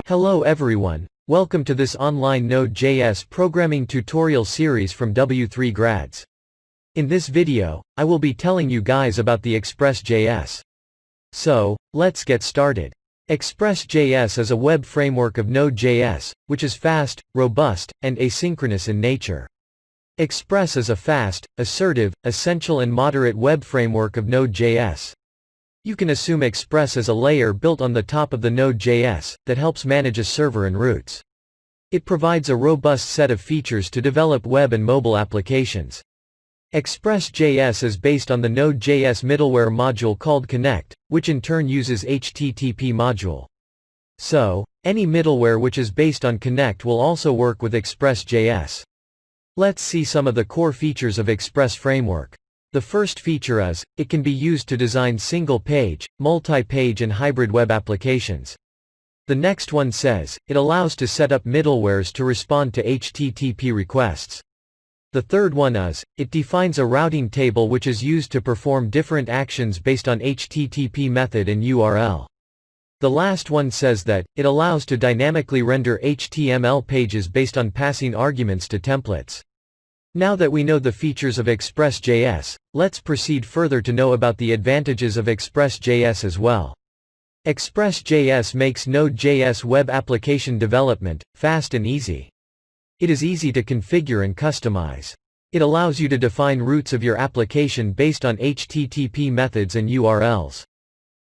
Hello everyone, welcome to this online Node.js programming tutorial series from W3 Grads. In this video, I will be telling you guys about the Express.js. So, let's get started. Express.js is a web framework of Node.js, which is fast, robust, and asynchronous in nature. Express is a fast, assertive, essential and moderate web framework of Node.js. You can assume Express as a layer built on the top of the Node.js that helps manage a server and routes. It provides a robust set of features to develop web and mobile applications. Express.js is based on the Node.js middleware module called Connect, which in turn uses HTTP module. So, any middleware which is based on Connect will also work with Express.js. Let's see some of the core features of Express framework. The first feature is, it can be used to design single-page, multi-page and hybrid web applications. The next one says, it allows to set up middlewares to respond to HTTP requests. The third one is, it defines a routing table which is used to perform different actions based on HTTP method and URL. The last one says that, it allows to dynamically render HTML pages based on passing arguments to templates. Now that we know the features of Express.js, let's proceed further to know about the advantages of Express.js as well. Express.js makes Node.js web application development fast and easy. It is easy to configure and customize. It allows you to define routes of your application based on HTTP methods and URLs.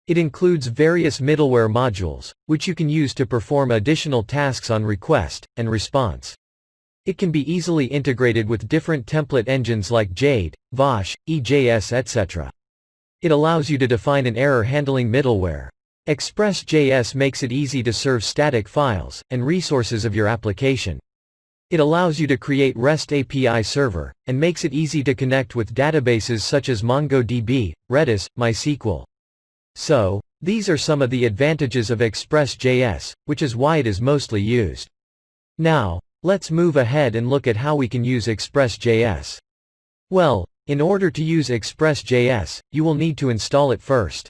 It includes various middleware modules, which you can use to perform additional tasks on request and response. It can be easily integrated with different template engines like Jade, Vosh, EJS etc. It allows you to define an error handling middleware. Express.js makes it easy to serve static files and resources of your application. It allows you to create REST API server, and makes it easy to connect with databases such as MongoDB, Redis, MySQL. So, these are some of the advantages of Express.js, which is why it is mostly used. Now, let's move ahead and look at how we can use Express.js. Well, in order to use Express.js, you will need to install it first.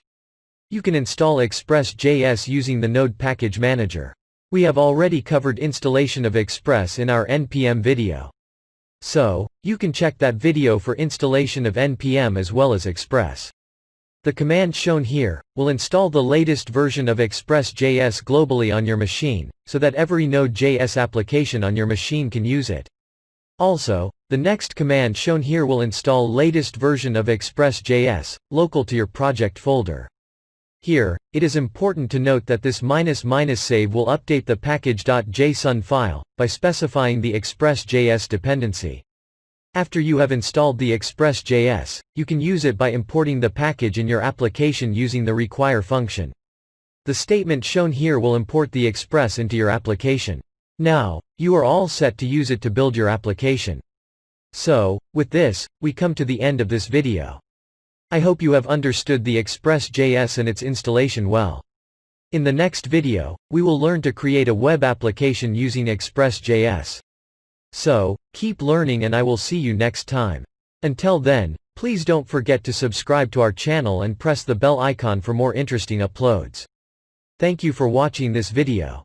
You can install Express.js using the Node Package Manager. We have already covered installation of Express in our NPM video. So, you can check that video for installation of NPM as well as Express. The command shown here will install the latest version of Express.js globally on your machine, so that every Node.js application on your machine can use it. Also, the next command shown here will install latest version of Express.js, local to your project folder. Here, it is important to note that this ---- save will update the package.json file, by specifying the Express.js dependency. After you have installed the Express.js, you can use it by importing the package in your application using the require function. The statement shown here will import the Express into your application. Now, you are all set to use it to build your application. So, with this, we come to the end of this video. I hope you have understood the Express.js and its installation well. In the next video, we will learn to create a web application using Express.js. So, keep learning and I will see you next time. Until then, please don't forget to subscribe to our channel and press the bell icon for more interesting uploads. Thank you for watching this video.